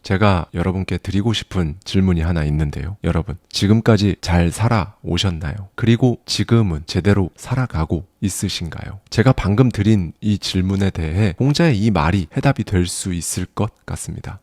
제가 여러분께 드리고 싶은 질문이 하나 있는데요. 여러분, 지금까지 잘 살아오셨나요? 그리고 지금은 제대로 살아가고 있으신가요? 제가 방금 드린 이 질문에 대해 공자의 이 말이 해답이 될 수 있을 것 같습니다.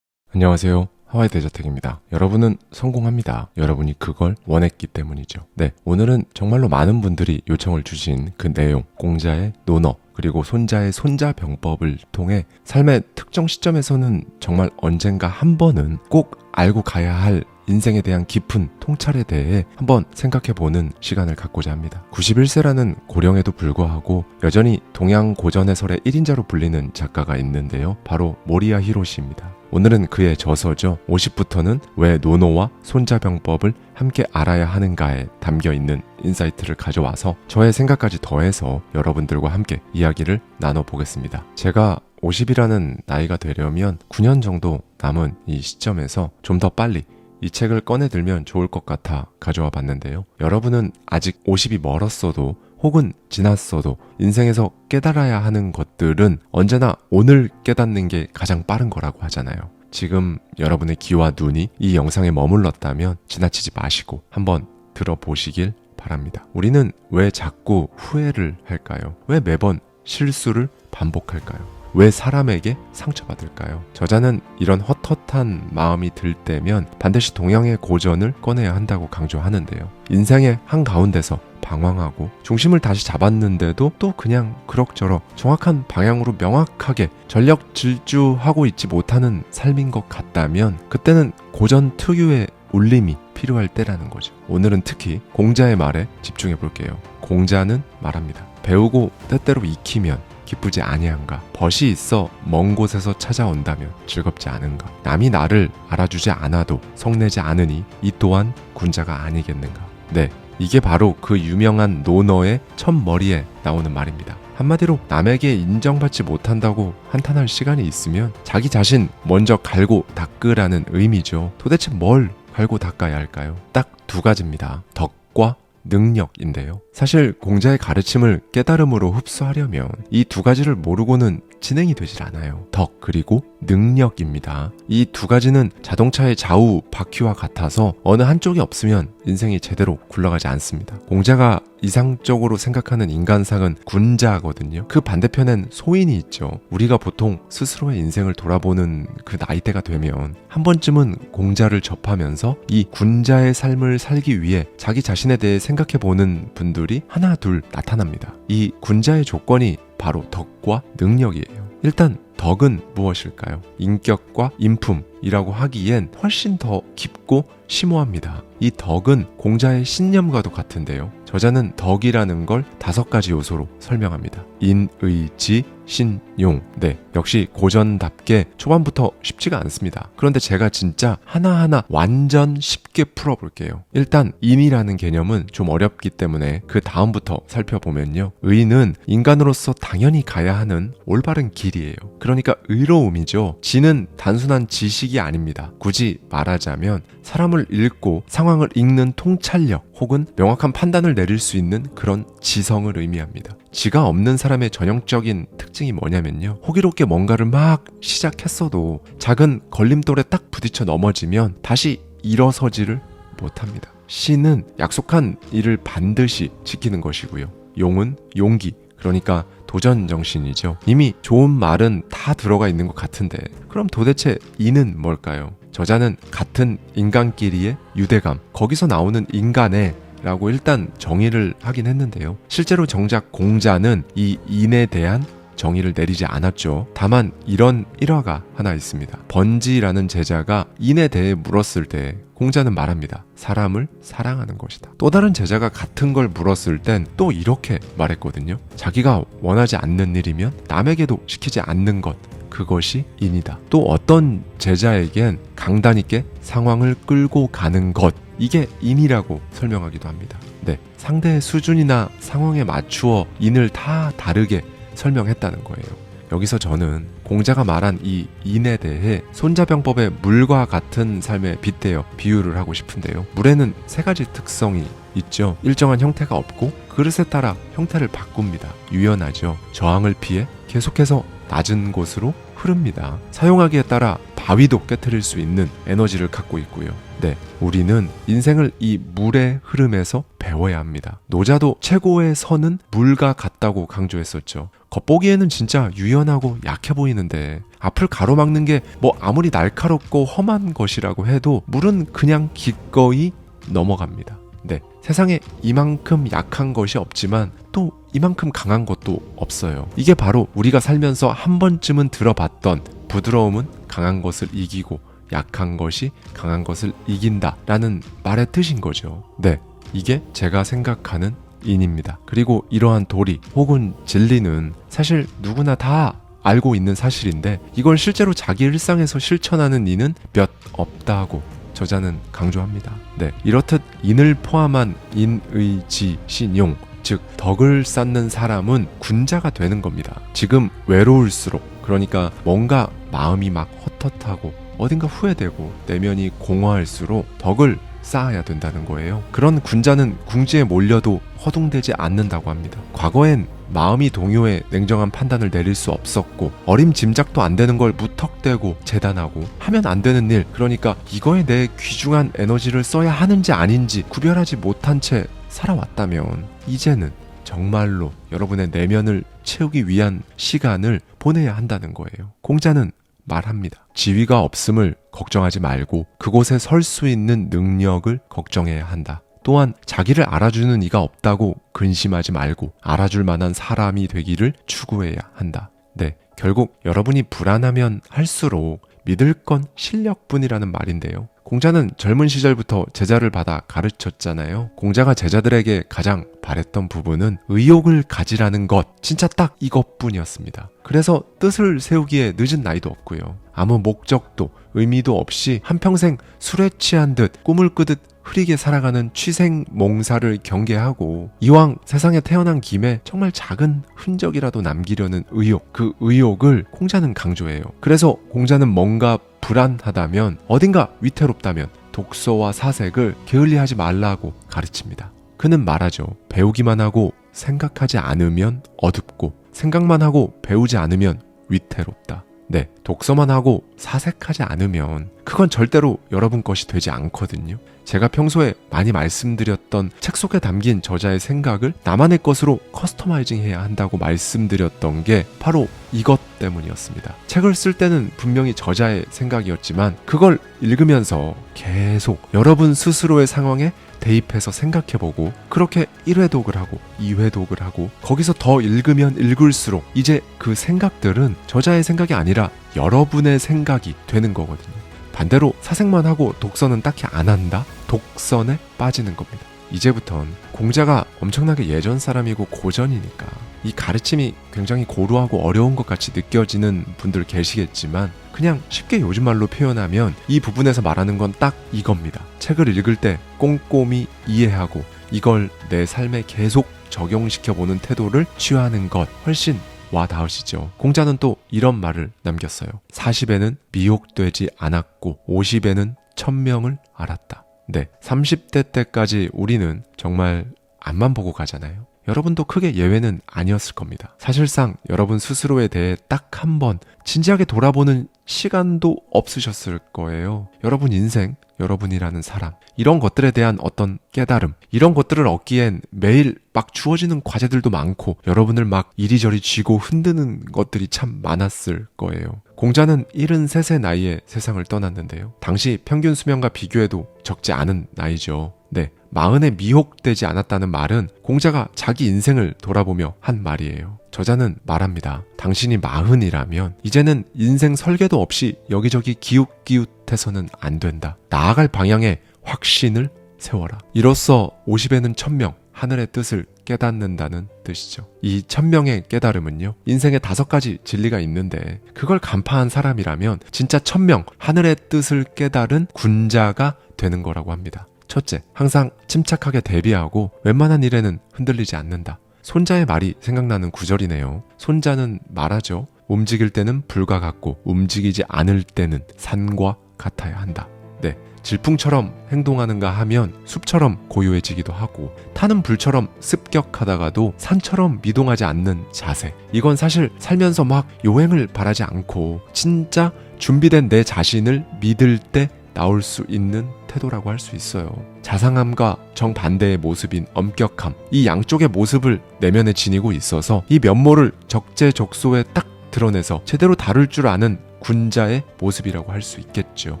안녕하세요. 하와이 대저택입니다. 여러분은 성공합니다. 여러분이 그걸 원했기 때문이죠. 네, 오늘은 정말로 많은 분들이 요청을 주신 그 내용, 공자의 논어, 그리고 손자의 손자병법을 통해 삶의 특정 시점에서는 정말 언젠가 한 번은 꼭 알고 가야 할 인생에 대한 깊은 통찰에 대해 한번 생각해보는 시간을 갖고자 합니다. 91세라는 고령에도 불구하고 여전히 동양 고전의 설의 1인자로 불리는 작가가 있는데요. 바로 모리야 히로시입니다. 오늘은 그의 저서죠. 50부터는 왜 논어와 손자병법을 함께 알아야 하는가에 담겨있는 인사이트를 가져와서 저의 생각까지 더해서 여러분들과 함께 이야기를 나눠보겠습니다. 제가 50이라는 나이가 되려면 9년 정도 남은 이 시점에서 좀 더 빨리 이 책을 꺼내들면 좋을 것 같아 가져와 봤는데요. 여러분은 아직 50이 멀었어도 혹은 지났어도 인생에서 깨달아야 하는 것들은 언제나 오늘 깨닫는 게 가장 빠른 거라고 하잖아요. 지금 여러분의 귀와 눈이 이 영상에 머물렀다면 지나치지 마시고 한번 들어보시길 바랍니다. 우리는 왜 자꾸 후회를 할까요? 왜 매번 실수를 반복할까요? 왜 사람에게 상처받을까요? 저자는 이런 헛헛한 마음이 들 때면 반드시 동양의 고전을 꺼내야 한다고 강조하는데요. 인생의 한가운데서 방황하고 중심을 다시 잡았는데도 또 그냥 그럭저럭 정확한 방향으로 명확하게 전력 질주하고 있지 못하는 삶인 것 같다면 그때는 고전 특유의 울림이 필요할 때라는 거죠. 오늘은 특히 공자의 말에 집중해 볼게요. 공자는 말합니다. 배우고 때때로 익히면 기쁘지 아니한가? 벗이 있어 먼 곳에서 찾아온다면 즐겁지 않은가? 남이 나를 알아주지 않아도 성내지 않으니 이 또한 군자가 아니겠는가? 네, 이게 바로 그 유명한 논어의 첫머리에 나오는 말입니다. 한마디로 남에게 인정받지 못한다고 한탄할 시간이 있으면 자기 자신 먼저 갈고 닦으라는 의미죠. 도대체 뭘 갈고 닦아야 할까요? 딱 두 가지입니다. 덕과 능력인데요. 사실 공자의 가르침을 깨달음으로 흡수하려면 이 두 가지를 모르고는 진행이 되질 않아요. 덕 그리고 능력입니다. 이 두 가지는 자동차의 좌우 바퀴와 같아서 어느 한쪽이 없으면 인생이 제대로 굴러가지 않습니다. 공자가 이상적으로 생각하는 인간상은 군자거든요. 그 반대편엔 소인이 있죠. 우리가 보통 스스로의 인생을 돌아보는 그 나이대가 되면 한 번쯤은 공자를 접하면서 이 군자의 삶을 살기 위해 자기 자신에 대해 생각해보는 분들이 하나 둘 나타납니다. 이 군자의 조건이 바로 덕과 능력이에요. 일단 덕은 무엇일까요? 인격과 인품이라고 하기엔 훨씬 더 깊고 심오합니다. 이 덕은 공자의 신념과도 같은데요. 저자는 덕이라는 걸 5가지 요소로 설명합니다. 인, 의, 지, 신, 용. 네, 역시 고전답게 초반부터 쉽지가 않습니다. 그런데 제가 진짜 하나하나 완전 쉽게 풀어볼게요. 일단 인이라는 개념은 좀 어렵기 때문에 그 다음부터 살펴보면요. 의는 인간으로서 당연히 가야 하는 올바른 길이에요. 그러니까 의로움이죠. 지는 단순한 지식이 아닙니다. 굳이 말하자면 사람을 읽고 상황을 읽는 통찰력 혹은 명확한 판단을 내릴 수 있는 그런 지성을 의미합니다. 지가 없는 사람의 전형적인 특징이 뭐냐면요. 호기롭게 뭔가를 막 시작했어도 작은 걸림돌에 딱 부딪혀 넘어지면 다시 일어서지를 못합니다. 신은 약속한 일을 반드시 지키는 것이고요. 용은 용기, 그러니까 도전 정신이죠. 이미 좋은 말은 다 들어가 있는 것 같은데 그럼 도대체 이는 뭘까요? 저자는 같은 인간끼리의 유대감, 거기서 나오는 인간의 라고 일단 정의를 하긴 했는데요. 실제로 정작 공자는 이 인에 대한 정의를 내리지 않았죠. 다만 이런 일화가 하나 있습니다. 번지라는 제자가 인에 대해 물었을 때 공자는 말합니다. 사람을 사랑하는 것이다. 또 다른 제자가 같은 걸 물었을 땐 또 이렇게 말했거든요. 자기가 원하지 않는 일이면 남에게도 시키지 않는 것, 그것이 인이다. 또 어떤 제자에겐 강단 있게 상황을 끌고 가는 것, 이게 인이라고 설명하기도 합니다. 네, 상대의 수준이나 상황에 맞추어 인을 다 다르게 설명했다는 거예요. 여기서 저는 공자가 말한 이 인에 대해 손자병법의 물과 같은 삶에 빗대어 비유를 하고 싶은데요. 물에는 3가지 특성이 있죠. 일정한 형태가 없고 그릇에 따라 형태를 바꿉니다. 유연하죠. 저항을 피해 계속해서 낮은 곳으로 흐릅니다. 사용하기에 따라 바위도 깨트릴 수 있는 에너지를 갖고 있고요. 네, 우리는 인생을 이 물의 흐름에서 배워야 합니다. 노자도 최고의 선은 물과 같다고 강조했었죠. 겉보기에는 진짜 유연하고 약해 보이는데 앞을 가로막는 게 뭐 아무리 날카롭고 험한 것이라고 해도 물은 그냥 기꺼이 넘어갑니다. 네, 세상에 이만큼 약한 것이 없지만 또 이만큼 강한 것도 없어요. 이게 바로 우리가 살면서 한 번쯤은 들어봤던 부드러움은 강한 것을 이기고 약한 것이 강한 것을 이긴다 라는 말의 뜻인 거죠. 네, 이게 제가 생각하는 인입니다. 그리고 이러한 도리 혹은 진리는 사실 누구나 다 알고 있는 사실인데 이걸 실제로 자기 일상에서 실천하는 이는 몇 없다고 저자는 강조합니다. 네, 이렇듯 인을 포함한 인의지 신용, 즉 덕을 쌓는 사람은 군자가 되는 겁니다. 지금 외로울수록, 그러니까 뭔가 마음이 막 헛헛하고 어딘가 후회되고 내면이 공허할수록 덕을 쌓아야 된다는 거예요. 그런 군자는 궁지에 몰려도 허둥대지 않는다고 합니다. 과거엔 마음이 동요해 냉정한 판단을 내릴 수 없었고 어림짐작도 안 되는 걸 무턱대고 재단하고 하면 안 되는 일, 그러니까 이거에 내 귀중한 에너지를 써야 하는지 아닌지 구별하지 못한 채 살아왔다면 이제는 정말로 여러분의 내면을 채우기 위한 시간을 보내야 한다는 거예요. 공자는 말합니다. 지위가 없음을 걱정하지 말고 그곳에 설 수 있는 능력을 걱정해야 한다. 또한 자기를 알아주는 이가 없다고 근심하지 말고 알아줄 만한 사람이 되기를 추구해야 한다. 네, 결국 여러분이 불안하면 할수록 믿을 건 실력뿐이라는 말인데요. 공자는 젊은 시절부터 제자를 받아 가르쳤잖아요. 공자가 제자들에게 가장 바랬던 부분은 의욕을 가지라는 것, 진짜 딱 이것뿐이었습니다. 그래서 뜻을 세우기에 늦은 나이도 없고요. 아무 목적도 의미도 없이 한평생 술에 취한 듯 꿈을 꾸듯 흐리게 살아가는 취생몽사를 경계하고 이왕 세상에 태어난 김에 정말 작은 흔적이라도 남기려는 의욕, 그 의욕을 공자는 강조해요. 그래서 공자는 뭔가 불안하다면, 어딘가 위태롭다면 독서와 사색을 게을리하지 말라고 가르칩니다. 그는 말하죠. 배우기만 하고 생각하지 않으면 어둡고 생각만 하고 배우지 않으면 위태롭다. 네, 독서만 하고 사색하지 않으면 그건 절대로 여러분 것이 되지 않거든요. 제가 평소에 많이 말씀드렸던 책 속에 담긴 저자의 생각을 나만의 것으로 커스터마이징 해야 한다고 말씀드렸던 게 바로 이것 때문이었습니다. 책을 쓸 때는 분명히 저자의 생각이었지만 그걸 읽으면서 계속 여러분 스스로의 상황에 대입해서 생각해보고 그렇게 1회독을 하고 2회독을 하고 거기서 더 읽으면 읽을수록 이제 그 생각들은 저자의 생각이 아니라 여러분의 생각이 되는 거거든요. 반대로 사색만 하고 독서는 딱히 안 한다? 독선에 빠지는 겁니다. 이제부턴 공자가 엄청나게 예전 사람이고 고전이니까 이 가르침이 굉장히 고루하고 어려운 것 같이 느껴지는 분들 계시겠지만 그냥 쉽게 요즘 말로 표현하면 이 부분에서 말하는 건 딱 이겁니다. 책을 읽을 때 꼼꼼히 이해하고 이걸 내 삶에 계속 적용시켜보는 태도를 취하는 것, 훨씬 와 닿으시죠. 공자는 또 이런 말을 남겼어요. 40에는 미혹되지 않았고 50에는 천명을 알았다. 네, 30대 때까지 우리는 정말 앞만 보고 가잖아요. 여러분도 크게 예외는 아니었을 겁니다. 사실상 여러분 스스로에 대해 딱 한 번 진지하게 돌아보는 시간도 없으셨을 거예요. 여러분 인생, 여러분이라는 사람, 이런 것들에 대한 어떤 깨달음, 이런 것들을 얻기엔 매일 막 주어지는 과제들도 많고 여러분을 막 이리저리 쥐고 흔드는 것들이 참 많았을 거예요. 공자는 73세 나이에 세상을 떠났는데요. 당시 평균 수명과 비교해도 적지 않은 나이죠. 네, 40에 미혹되지 않았다는 말은 공자가 자기 인생을 돌아보며 한 말이에요. 저자는 말합니다. 당신이 40이라면 이제는 인생 설계도 없이 여기저기 기웃기웃해서는 안 된다. 나아갈 방향에 확신을 세워라. 이로써 50에는 천명, 하늘의 뜻을 깨닫는다는 뜻이죠. 이 천명의 깨달음은요, 인생에 5가지 진리가 있는데 그걸 간파한 사람이라면 진짜 천명, 하늘의 뜻을 깨달은 군자가 되는 거라고 합니다. 첫째, 항상 침착하게 대비하고 웬만한 일에는 흔들리지 않는다. 손자의 말이 생각나는 구절이네요. 손자는 말하죠. 움직일 때는 불과 같고 움직이지 않을 때는 산과 같아야 한다. 네, 질풍처럼 행동하는가 하면 숲처럼 고요해지기도 하고 타는 불처럼 습격하다가도 산처럼 미동하지 않는 자세. 이건 사실 살면서 막 요행을 바라지 않고 진짜 준비된 내 자신을 믿을 때 나올 수 있는 태도라고 할 수 있어요. 자상함과 정반대의 모습인 엄격함, 이 양쪽의 모습을 내면에 지니고 있어서 이 면모를 적재적소에 딱 드러내서 제대로 다룰 줄 아는 군자의 모습이라고 할 수 있겠죠.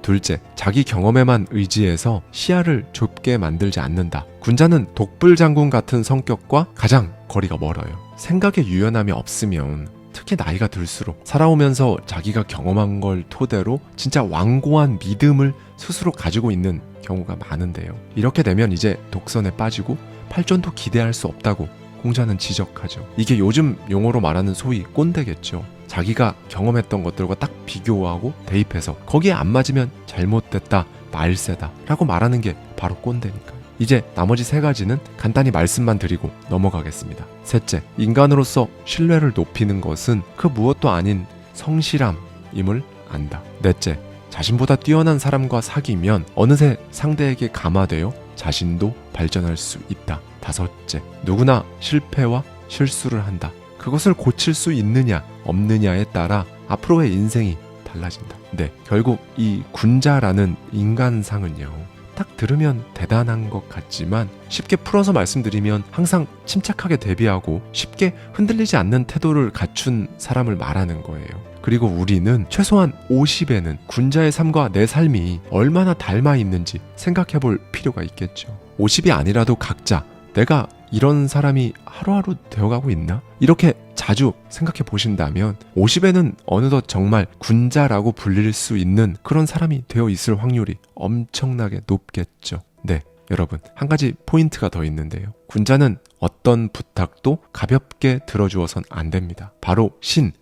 둘째, 자기 경험에만 의지해서 시야를 좁게 만들지 않는다. 군자는 독불장군 같은 성격과 가장 거리가 멀어요. 생각에 유연함이 없으면 특히 나이가 들수록 살아오면서 자기가 경험한 걸 토대로 진짜 완고한 믿음을 스스로 가지고 있는 경우가 많은데요. 이렇게 되면 이제 독선에 빠지고 발전도 기대할 수 없다고 공자는 지적하죠. 이게 요즘 용어로 말하는 소위 꼰대겠죠. 자기가 경험했던 것들과 딱 비교하고 대입해서 거기에 안 맞으면 잘못됐다, 말세다 라고 말하는 게 바로 꼰대니까요. 이제 나머지 세 가지는 간단히 말씀만 드리고 넘어가겠습니다. 셋째, 인간으로서 신뢰를 높이는 것은 그 무엇도 아닌 성실함임을 안다. 넷째, 자신보다 뛰어난 사람과 사귀면 어느새 상대에게 감화되어 자신도 발전할 수 있다. 다섯째, 누구나 실패와 실수를 한다. 그것을 고칠 수 있느냐 없느냐에 따라 앞으로의 인생이 달라진다. 네, 결국 이 군자라는 인간상은요, 딱 들으면 대단한 것 같지만 쉽게 풀어서 말씀드리면 항상 침착하게 대비하고 쉽게 흔들리지 않는 태도를 갖춘 사람을 말하는 거예요. 그리고 우리는 최소한 50에는 군자의 삶과 내 삶이 얼마나 닮아 있는지 생각해 볼 필요가 있겠죠. 50이 아니라도 각자 내가 이런 사람이 하루하루 되어가고 있나? 이렇게 자주 생각해 보신다면 50에는 어느덧 정말 군자라고 불릴 수 있는 그런 사람이 되어 있을 확률이 엄청나게 높겠죠. 네, 여러분, 한 가지 포인트가 더 있는데요. 군자는 어떤 부탁도 가볍게 들어주어선 안 됩니다. 바로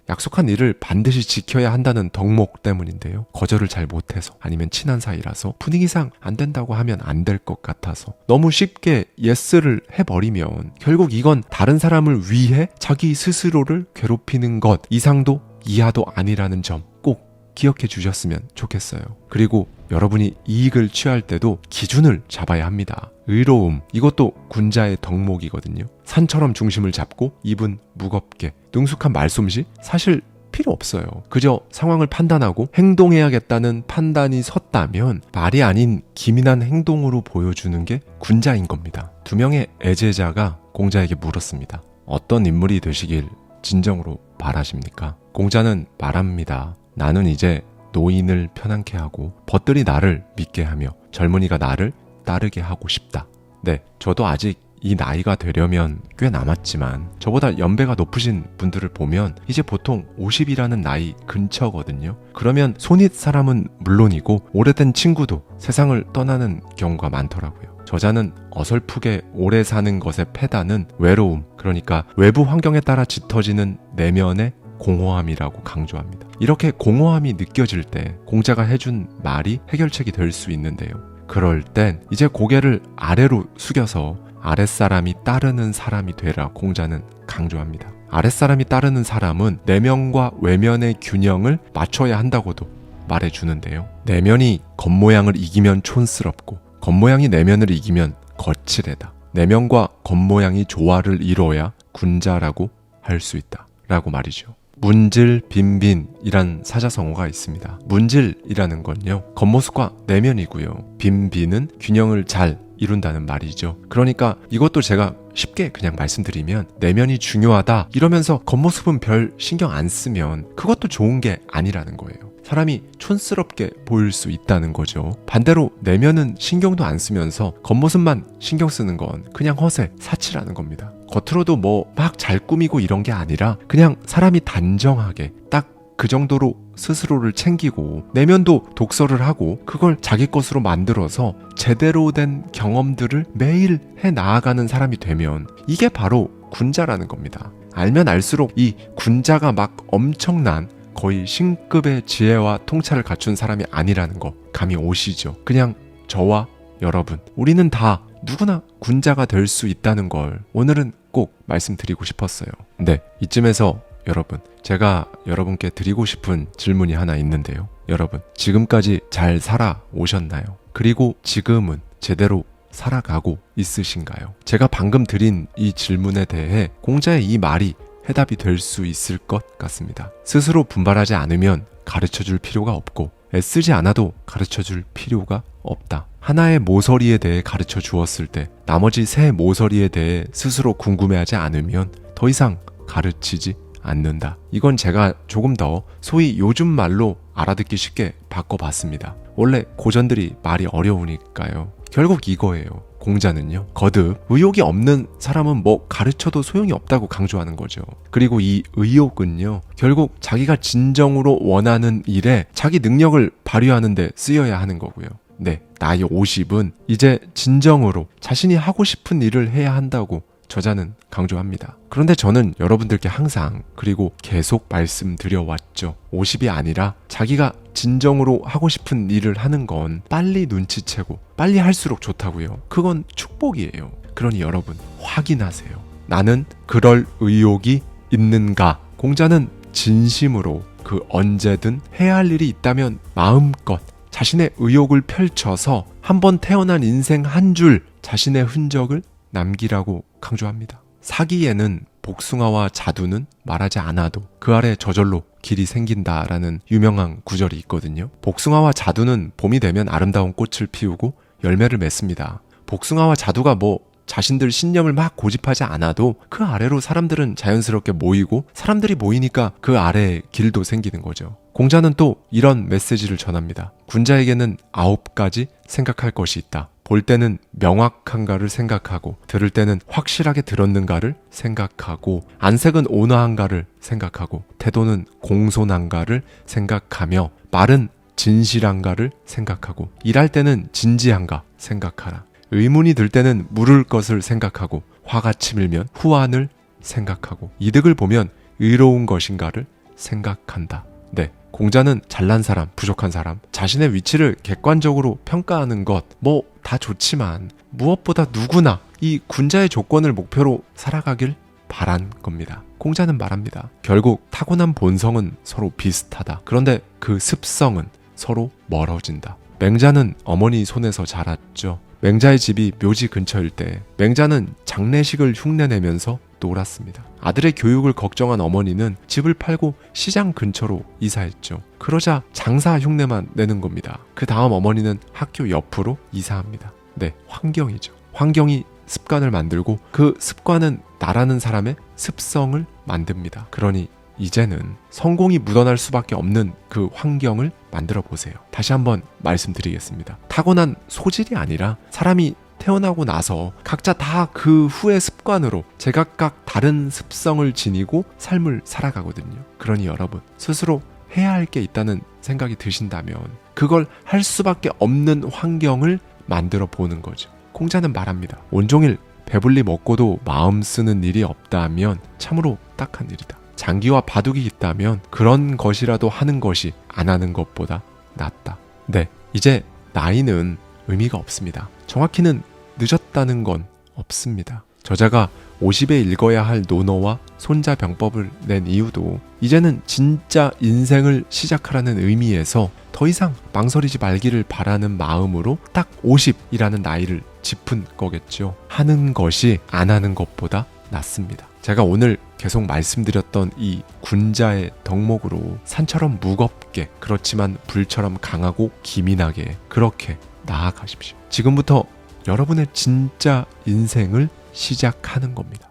약속한 일을 반드시 지켜야 한다는 덕목 때문인데요. 거절을 잘 못해서, 아니면 친한 사이라서, 분위기상 안 된다고 하면 안 될 것 같아서 너무 쉽게 예스를 해버리면 결국 이건 다른 사람을 위해 자기 스스로를 괴롭히는 것 이상도 이하도 아니라는 점 꼭 기억해 주셨으면 좋겠어요. 그리고 여러분이 이익을 취할 때도 기준을 잡아야 합니다. 의로움, 이것도 군자의 덕목이거든요. 산처럼 중심을 잡고 입은 무겁게, 능숙한 말솜씨 사실 필요 없어요. 그저 상황을 판단하고 행동해야겠다는 판단이 섰다면 말이 아닌 기민한 행동으로 보여주는 게 군자인 겁니다. 두 명의 애제자가 공자에게 물었습니다. 어떤 인물이 되시길 진정으로 바라십니까? 공자는 말합니다. 나는 이제 노인을 편안케 하고 벗들이 나를 믿게 하며 젊은이가 나를 따르게 하고 싶다. 네, 저도 아직 이 나이가 되려면 꽤 남았지만 저보다 연배가 높으신 분들을 보면 이제 보통 50이라는 나이 근처거든요. 그러면 손윗 사람은 물론이고 오래된 친구도 세상을 떠나는 경우가 많더라고요. 저자는 어설프게 오래 사는 것의 패단은 외로움, 그러니까 외부 환경에 따라 짙어지는 내면의 공허함이라고 강조합니다. 이렇게 공허함이 느껴질 때 공자가 해준 말이 해결책이 될 수 있는데요. 그럴 땐 이제 고개를 아래로 숙여서 아랫사람이 따르는 사람이 되라 공자는 강조합니다. 아랫사람이 따르는 사람은 내면과 외면의 균형을 맞춰야 한다고도 말해주는데요. 내면이 겉모양을 이기면 촌스럽고 겉모양이 내면을 이기면 거칠애다. 내면과 겉모양이 조화를 이뤄야 군자라고 할 수 있다 라고 말이죠. 문질, 빈빈이란 사자성어가 있습니다. 문질이라는 건요, 겉모습과 내면이고요. 빈빈은 균형을 잘 이룬다는 말이죠. 그러니까 이것도 제가 쉽게 그냥 말씀드리면 내면이 중요하다 이러면서 겉모습은 별 신경 안 쓰면 그것도 좋은 게 아니라는 거예요. 사람이 촌스럽게 보일 수 있다는 거죠. 반대로 내면은 신경도 안 쓰면서 겉모습만 신경 쓰는 건 그냥 허세, 사치라는 겁니다. 겉으로도 뭐 막 잘 꾸미고 이런 게 아니라 그냥 사람이 단정하게 딱 그 정도로 스스로를 챙기고 내면도 독서를 하고 그걸 자기 것으로 만들어서 제대로 된 경험들을 매일 해 나아가는 사람이 되면 이게 바로 군자라는 겁니다. 알면 알수록 이 군자가 막 엄청난 거의 신급의 지혜와 통찰을 갖춘 사람이 아니라는 거 감이 오시죠. 그냥 저와 여러분, 우리는 다 누구나 군자가 될 수 있다는 걸 오늘은 꼭 말씀드리고 싶었어요. 네, 이쯤에서 여러분, 제가 여러분께 드리고 싶은 질문이 하나 있는데요. 여러분, 지금까지 잘 살아오셨나요? 그리고 지금은 제대로 살아가고 있으신가요? 제가 방금 드린 이 질문에 대해 공자의 이 말이 해답이 될 수 있을 것 같습니다. 스스로 분발하지 않으면 가르쳐줄 필요가 없고 애쓰지 않아도 가르쳐줄 필요가 없다. 하나의 모서리에 대해 가르쳐 주었을 때 나머지 세 모서리에 대해 스스로 궁금해하지 않으면 더 이상 가르치지 않는다. 이건 제가 조금 더 소위 요즘 말로 알아듣기 쉽게 바꿔봤습니다. 원래 고전들이 말이 어려우니까요. 결국 이거예요. 공자는요, 거듭 의욕이 없는 사람은 뭐 가르쳐도 소용이 없다고 강조하는 거죠. 그리고 이 의욕은요, 결국 자기가 진정으로 원하는 일에 자기 능력을 발휘하는 데 쓰여야 하는 거고요. 네, 나이 50은 이제 진정으로 자신이 하고 싶은 일을 해야 한다고 저자는 강조합니다. 그런데 저는 여러분들께 항상 그리고 계속 말씀드려왔죠. 50이 아니라 자기가 진정으로 하고 싶은 일을 하는 건 빨리 눈치채고 빨리 할수록 좋다고요. 그건 축복이에요. 그러니 여러분 확인하세요. 나는 그럴 의욕이 있는가? 공자는 진심으로 그 언제든 해야 할 일이 있다면 마음껏 자신의 의욕을 펼쳐서 한번 태어난 인생 한 줄 자신의 흔적을 남기라고 강조합니다. 사기에는 복숭아와 자두는 말하지 않아도 그 아래 저절로 길이 생긴다라는 유명한 구절이 있거든요. 복숭아와 자두는 봄이 되면 아름다운 꽃을 피우고 열매를 맺습니다. 복숭아와 자두가 뭐 자신들 신념을 막 고집하지 않아도 그 아래로 사람들은 자연스럽게 모이고 사람들이 모이니까 그 아래에 길도 생기는 거죠. 공자는 또 이런 메시지를 전합니다. 군자에게는 9가지 생각할 것이 있다. 볼 때는 명확한가를 생각하고 들을 때는 확실하게 들었는가를 생각하고 안색은 온화한가를 생각하고 태도는 공손한가를 생각하며 말은 진실한가를 생각하고 일할 때는 진지한가 생각하라. 의문이 들 때는 물을 것을 생각하고 화가 치밀면 후환을 생각하고 이득을 보면 의로운 것인가를 생각한다. 네, 공자는 잘난 사람, 부족한 사람, 자신의 위치를 객관적으로 평가하는 것 뭐 다 좋지만 무엇보다 누구나 이 군자의 조건을 목표로 살아가길 바란 겁니다. 공자는 말합니다. 결국 타고난 본성은 서로 비슷하다. 그런데 그 습성은 서로 멀어진다. 맹자는 어머니 손에서 자랐죠. 맹자의 집이 묘지 근처일 때 맹자는 장례식을 흉내내면서 놀았습니다. 아들의 교육을 걱정한 어머니는 집을 팔고 시장 근처로 이사했죠. 그러자 장사 흉내만 내는 겁니다. 그 다음 어머니는 학교 옆으로 이사합니다. 네, 환경이죠. 환경이 습관을 만들고 그 습관은 나라는 사람의 습성을 만듭니다. 그러니 이제는 성공이 묻어날 수밖에 없는 그 환경을 만들어 보세요. 다시 한번 말씀드리겠습니다. 타고난 소질이 아니라 사람이 태어나고 나서 각자 다 그 후의 습관으로 제각각 다른 습성을 지니고 삶을 살아가거든요. 그러니 여러분 스스로 해야 할 게 있다는 생각이 드신다면 그걸 할 수밖에 없는 환경을 만들어 보는 거죠. 공자는 말합니다. 온종일 배불리 먹고도 마음 쓰는 일이 없다면 참으로 딱한 일이다. 장기와 바둑이 있다면 그런 것이라도 하는 것이 안 하는 것보다 낫다. 네, 이제 나이는 의미가 없습니다. 정확히는 늦었다는 건 없습니다. 저자가 50에 읽어야 할 논어와 손자병법을 낸 이유도 이제는 진짜 인생을 시작하라는 의미에서 더 이상 망설이지 말기를 바라는 마음으로 딱 50이라는 나이를 짚은 거겠죠. 하는 것이 안 하는 것보다 낫습니다. 제가 오늘 계속 말씀드렸던 이 군자의 덕목으로 산처럼 무겁게 그렇지만 불처럼 강하고 기민하게 그렇게 나아가십시오. 지금부터 여러분의 진짜 인생을 시작하는 겁니다.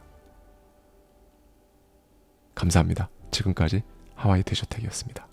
감사합니다. 지금까지 하와이 대저택이었습니다.